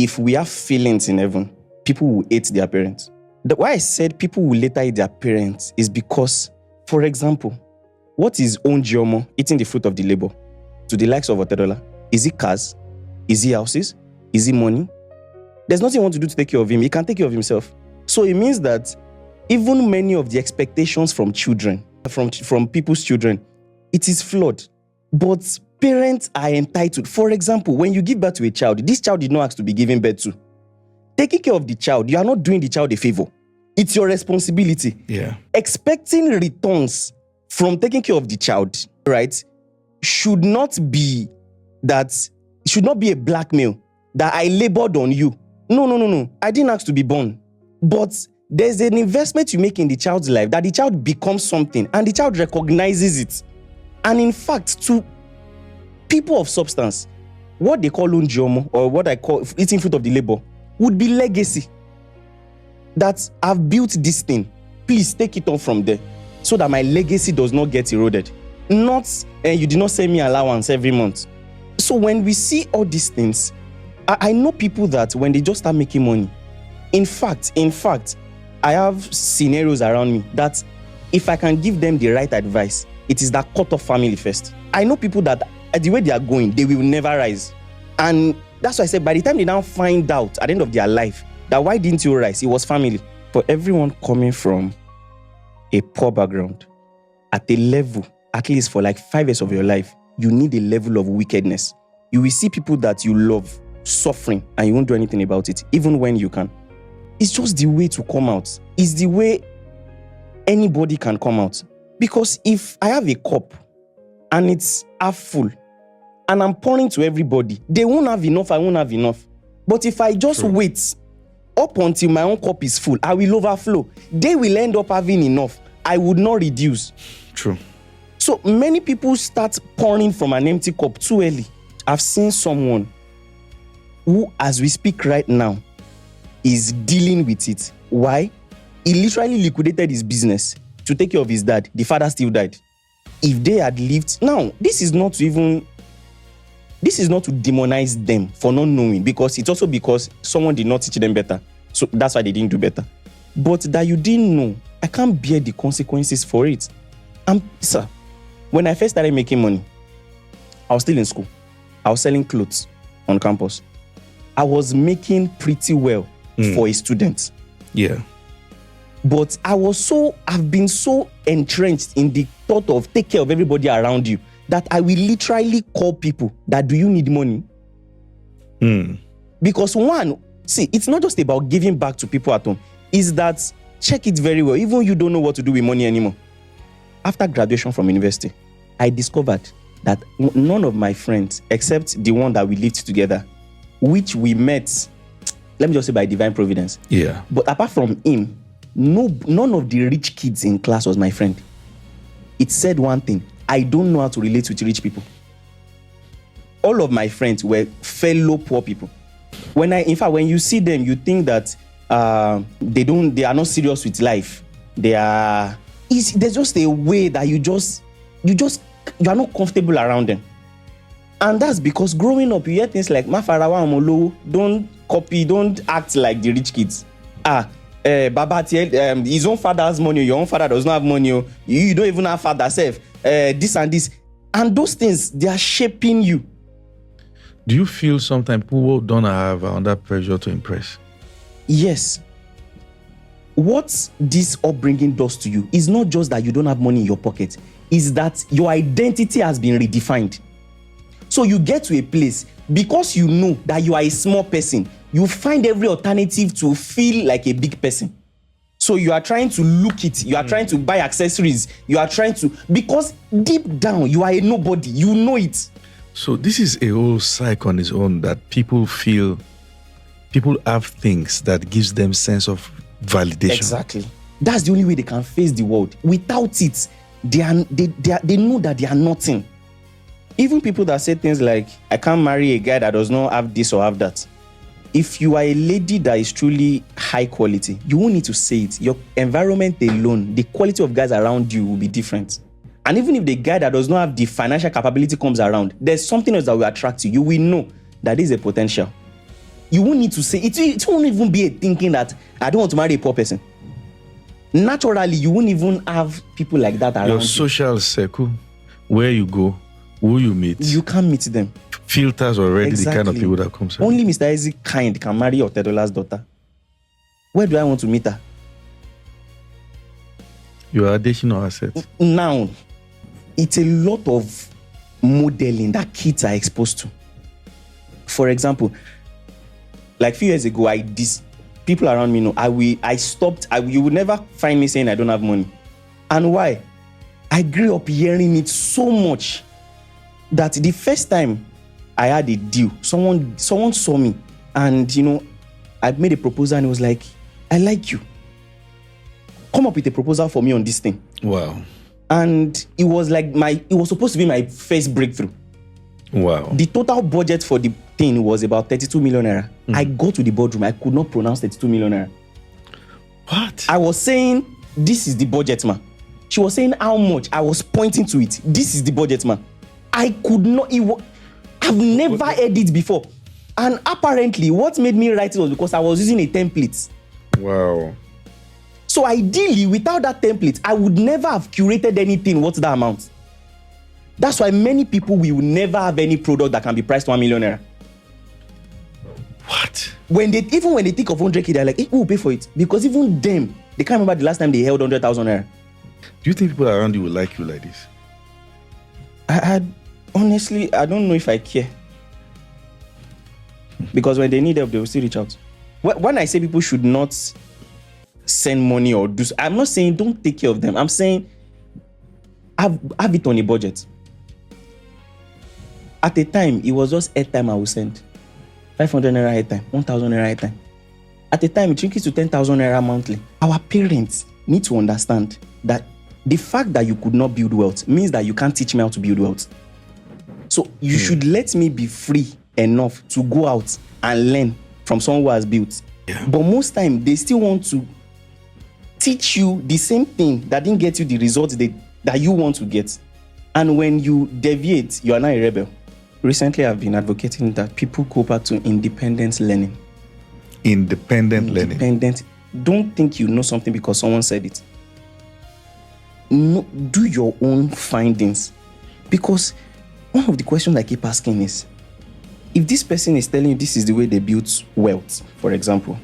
if we have feelings in heaven, people will hate their parents. Why I said people will later hate their parents is because, for example, what is Onjiomo eating the fruit of the labor to the likes of Otedola? Is it cars? Is it houses? Is it money? There's nothing you want to do to take care of him. He can take care of himself. So it means that even many of the expectations from children, from people's children, it is flawed. But parents are entitled. For example, when you give birth to a child, this child did not ask to be given birth to. Taking care of the child, you are not doing the child a favor. It's your responsibility. Yeah. Expecting returns from taking care of the child, right, should not be a blackmail that I labored on you. No. I didn't ask to be born. But there's an investment you make in the child's life that the child becomes something and the child recognizes it. And in fact, to people of substance, what they call unjomo, or what I call eating fruit of the labor, would be legacy. That I've built this thing. Please take it on from there so that my legacy does not get eroded. Not, you did not send me allowance every month. So when we see all these things, I know people that when they just start making money, in fact, I have scenarios around me that if I can give them the right advice, it is that cut off family first. I know people that the way they are going, they will never rise. And that's why I said by the time they now find out at the end of their life that why didn't you rise? It was family. For everyone coming from a poor background, at a level, at least for like 5 years of your life, you need a level of wickedness. You will see people that you love suffering and you won't do anything about it, even when you can. It's just the way to come out. It's the way anybody can come out. Because if I have a cup and it's half full and I'm pouring to everybody, they won't have enough, I won't have enough. But if I just wait up until my own cup is full, I will overflow. They will end up having enough. I would not reduce. True. So many people start pouring from an empty cup too early. I've seen someone who, as we speak right now, is dealing with it. Why? He literally liquidated his business to take care of his dad. The father still died. If they had lived... Now, this is not to demonize them for not knowing, because it's also because someone did not teach them better. So that's why they didn't do better. But that you didn't know, I can't bear the consequences for it. Sir, when I first started making money, I was still in school. I was selling clothes on campus. I was making pretty well for a student. Yeah. But I've been so entrenched in the thought of take care of everybody around you that I will literally call people that, do you need money? Because it's not just about giving back to people at home. Is that, check it very well, even you don't know what to do with money anymore. After graduation from university, I discovered that none of my friends, except the one that we lived together, which we met, let me just say by divine providence. Yeah. But apart from him, none of the rich kids in class was my friend. It said one thing: I don't know how to relate with rich people. All of my friends were fellow poor people. When you see them, you think that they are not serious with life. There's just a way that you are not comfortable around them. And that's because growing up, you hear things like, Mafarawa Amolo, don't copy, don't act like the rich kids. Baba, his own father has money, your own father does not have money, you don't even have father self, this and this. And those things, they are shaping you. Do you feel sometimes people don't have under pressure to impress? Yes. What this upbringing does to you is not just that you don't have money in your pocket, is that your identity has been redefined. So you get to a place, because you know that you are a small person, you find every alternative to feel like a big person. So you are trying to look it, you are trying to buy accessories, because deep down you are a nobody, you know it. So this is a whole cycle on its own, that people have things that gives them sense of validation. Exactly. That's the only way they can face the world. Without it, they know that they are nothing. Even people that say things like, I can't marry a guy that does not have this or have that. If you are a lady that is truly high quality, you won't need to say it. Your environment alone, the quality of guys around you will be different. And even if the guy that does not have the financial capability comes around, there's something else that will attract you. You will know that is a potential. you won't need to say it. It won't even be a thinking that I don't want to marry a poor person. Naturally, you won't even have people like that around Your social circle, where you go, who you meet. You can't meet them. Filters already the kind of people that comes around. Only Mr. Isaac Kind can marry Otedola's daughter. Where do I want to meet her? You are additional assets. Now, it's a lot of modeling that kids are exposed to. For example, like a few years ago, people around me know I stopped. You would never find me saying I don't have money. And why? I grew up hearing it so much that the first time I had a deal, someone saw me, and I made a proposal, and it was like, I like you. Come up with a proposal for me on this thing. Wow. And it was like it was supposed to be my first breakthrough. Wow. The total budget for the thing was about 32 million naira. I got to the boardroom, I could not pronounce 32 million naira. What? I was saying, this is the budget, man. She was saying how much. I was pointing to it. This is the budget, man. I could not. I've never heard it before. And apparently, what made me write it was because I was using a template. Wow. So ideally, without that template, I would never have curated anything worth that amount. That's why many people will never have any product that can be priced 1 million naira. What? Even when they think of 100K, they're like, hey, who will pay for it? Because even them, they can't remember the last time they held 100,000 naira. Do you think people around you will like you like this? Honestly, I don't know if I care. Because when they need help, they will still reach out. When I say people should not send money or do, I'm not saying don't take care of them. I'm saying have it on a budget. At a time, it was just airtime I would send. 500 naira airtime, 1,000 naira airtime. At a time, it increased to 10,000 naira monthly. Our parents need to understand that the fact that you could not build wealth means that you can't teach me how to build wealth. So you should let me be free enough to go out and learn from someone who has built. Yeah. But most time, they still want to teach you the same thing that didn't get you the results that you want to get. And when you deviate, you are now a rebel. Recently, I've been advocating that people go back to independent learning. Independent. Don't think you know something because someone said it. No, do your own findings. Because one of the questions I keep asking is, if this person is telling you this is the way they built wealth, for example,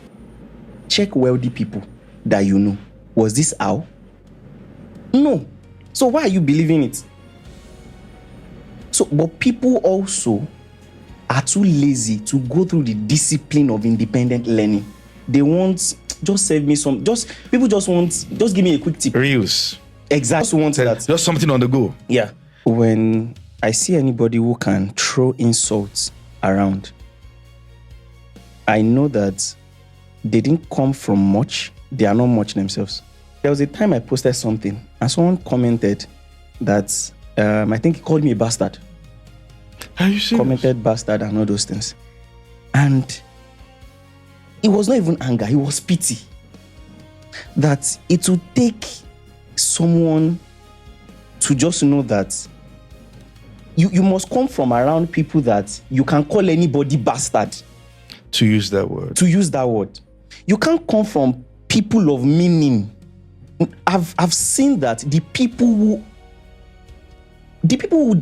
check wealthy people that you know. Was this how? No. So why are you believing it? So, but people also are too lazy to go through the discipline of independent learning. They want, just save me some, people just want, just give me a quick tip. Reels. Exactly. Just want that. Just something on the go. Yeah. When I see anybody who can throw insults around, I know that they didn't come from much. They are not much themselves. There was a time I posted something and someone commented that I think he called me a bastard. Are you serious? Commented bastard and all those things. And it was not even anger, it was pity. That it would take someone to just know that you must come from around people that you can call anybody bastard. To use that word. You can't come from people of meaning. I've seen that the people who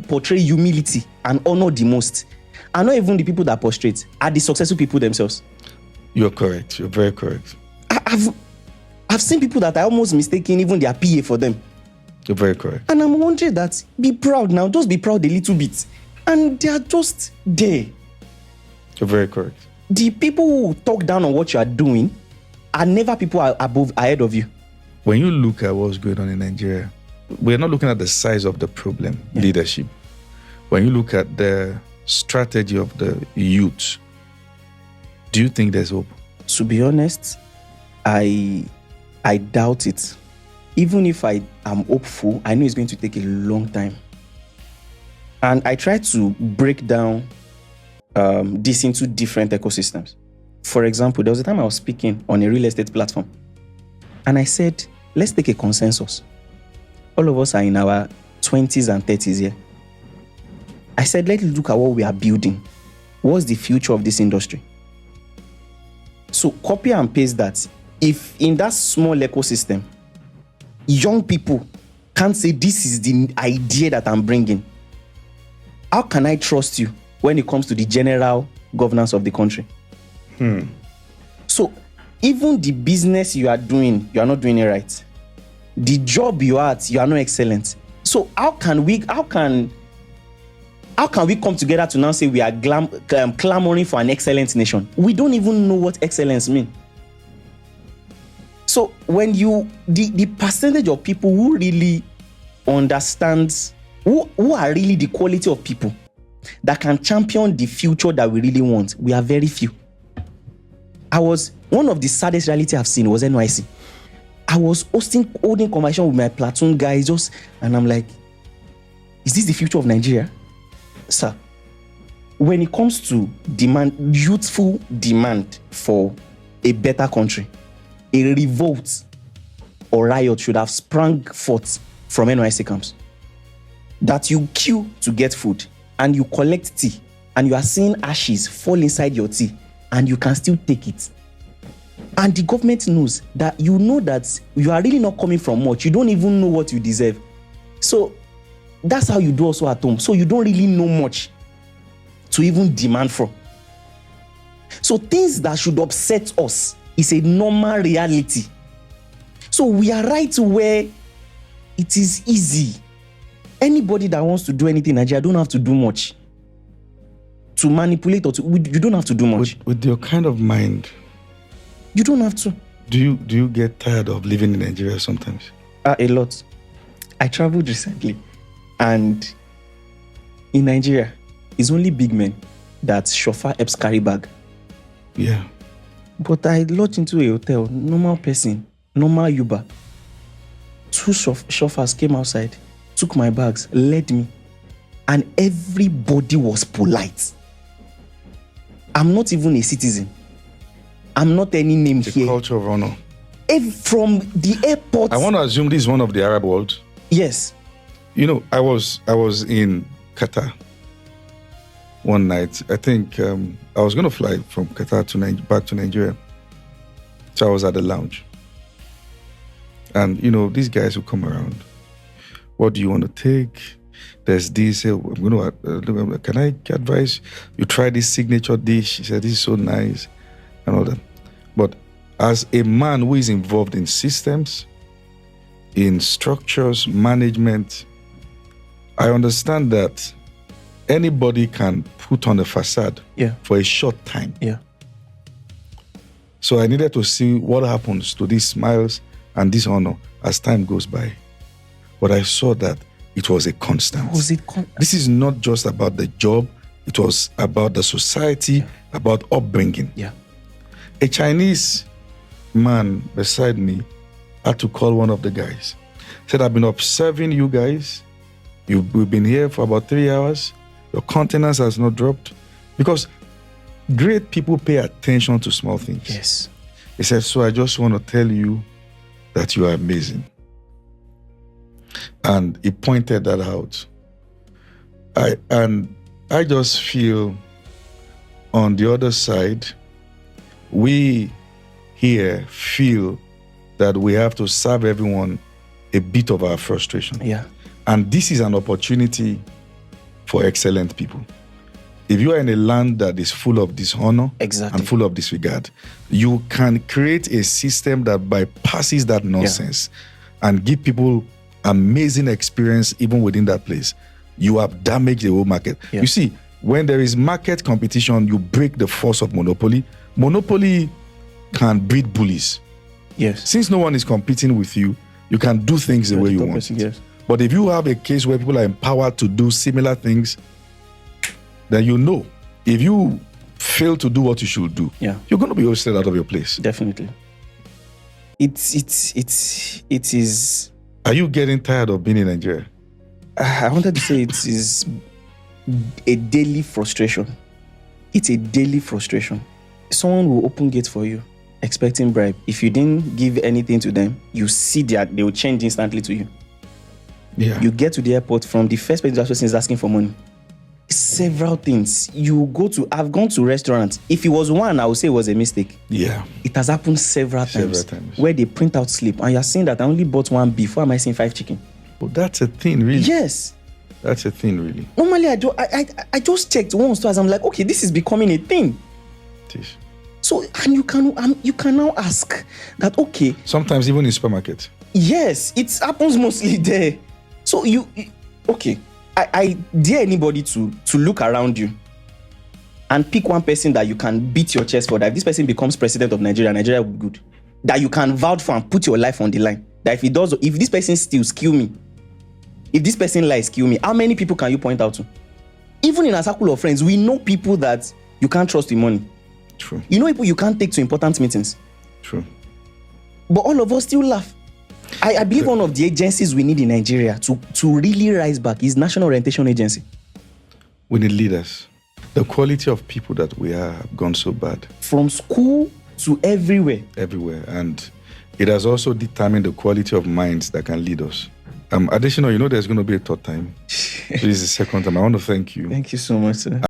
portray humility and honor the most are not even the people that prostrate, are the successful people themselves. You're correct. You're very correct. I've seen people that are almost mistaking even their PA for them. You're very correct. And I'm wondering that, be proud now, just be proud a little bit. And they are just there. You're very correct. The people who talk down on what you are doing are never people ahead of you. When you look at what's going on in Nigeria, we're not looking at the size of the problem, leadership. When you look at the strategy of the youth, do you think there's hope? To be honest, I doubt it. Even if I am hopeful, I know it's going to take a long time. And I try to break down this into different ecosystems. For example, there was a time I was speaking on a real estate platform. And I said, let's take a consensus. All of us are in our 20s and 30s here. I said, let's look at what we are building. What's the future of this industry? So copy and paste that. If in that small ecosystem, young people can't say this is the idea that I'm bringing, how can I trust you when it comes to the general governance of the country? So even the business you are doing, you are not doing it right. The job you are at, you are not excellent. So how can we come together to now say we are clamoring for an excellent nation? We don't even know what excellence means. So when the percentage of people who really understands, who are really the quality of people that can champion the future that we really want, we are very few. One of the saddest reality I've seen was NYC. I was holding conversation with my platoon guys and I'm like, is this the future of Nigeria? Sir, when it comes to youthful demand for a better country, a revolt or riot should have sprung forth from NYC camps. That you queue to get food and you collect tea and you are seeing ashes fall inside your tea and you can still take it. And the government knows that you know that you are really not coming from much. You don't even know what you deserve. So that's how you do also at home. So you don't really know much to even demand from. So things that should upset us is a normal reality. So we are right where it is easy. Anybody that wants to do anything in Nigeria don't have to do much to manipulate you don't have to do much. With your kind of mind, you don't have to. Do you get tired of living in Nigeria sometimes? A lot. I traveled recently, and in Nigeria, it's only big men that chauffeur helps carry bag. Yeah. But I lodged into a hotel, normal person, normal Uber. 2 chauffeurs came outside, took my bags, led me, and everybody was polite. I'm not even a citizen. I'm not any name the here. Culture of honor. From the airport. I want to assume this is one of the Arab world. Yes. You know, I was in Qatar one night. I think I was going to fly from Qatar back to Nigeria. So I was at the lounge. And, you know, these guys will come around. What do you want to take? There's this. I'm going to, can I advise you try this signature dish? He said, this is so nice and all that. But as a man who is involved in systems, in structures, management, I understand that anybody can put on a facade for a short time. Yeah. So I needed to see what happens to these smiles and this honor as time goes by. But I saw that it was a constant. This is not just about the job. It was about the society, about upbringing. Yeah. A Chinese man beside me had to call one of the guys. Said, I've been observing you guys. We've been here for about 3 hours. Your countenance has not dropped. Because great people pay attention to small things. Yes. He said, so I just want to tell you that you are amazing. And he pointed that out. I just feel on the other side, we here feel that we have to serve everyone a bit of our frustration. Yeah. And this is an opportunity for excellent people. If you are in a land that is full of dishonor and full of disregard, you can create a system that bypasses that nonsense and give people amazing experience even within that place. You have damaged the whole market. Yeah. You see, when there is market competition, you break the force of monopoly. Monopoly can breed bullies. Yes. Since no one is competing with you, you can do things the way you want. Yes. But if you have a case where people are empowered to do similar things, then you know, if you fail to do what you should do, you're going to be hosted out of your place. Definitely. It is. Are you getting tired of being in Nigeria? I wanted to say it is a daily frustration. It's a daily frustration. Someone will open gates for you, expecting bribe. If you didn't give anything to them, you see that they will change instantly to you. Yeah. You get to the airport, from the first person is asking for money. Several things. I've gone to restaurants. If it was one, I would say it was a mistake. Yeah. It has happened several times where they print out slip and you're saying that I only bought one beef. Why am I saying 5 chicken? Well, that's a thing, really. Yes. That's a thing, really. Normally, I just checked once, twice. I'm like, okay, this is becoming a thing. It is. So, and you can now ask that, okay. Sometimes even in supermarket. Yes, it happens mostly there. So okay. I dare anybody to look around you and pick one person that you can beat your chest for, that if this person becomes president of Nigeria, Nigeria will be good. That you can vouch for and put your life on the line. That if this person steals, kill me. If this person lies, kill me. How many people can you point out to? Even in a circle of friends, we know people that you can't trust with money. True. You know people you can't take to important meetings. True. But all of us still laugh. I believe one of the agencies we need in Nigeria to really rise back is National Orientation Agency. We need leaders. The quality of people that we have gone so bad. From school to everywhere. Everywhere. And it has also determined the quality of minds that can lead us. Additional, there's going to be a third time. This is the second time. I want to thank you. Thank you so much, sir.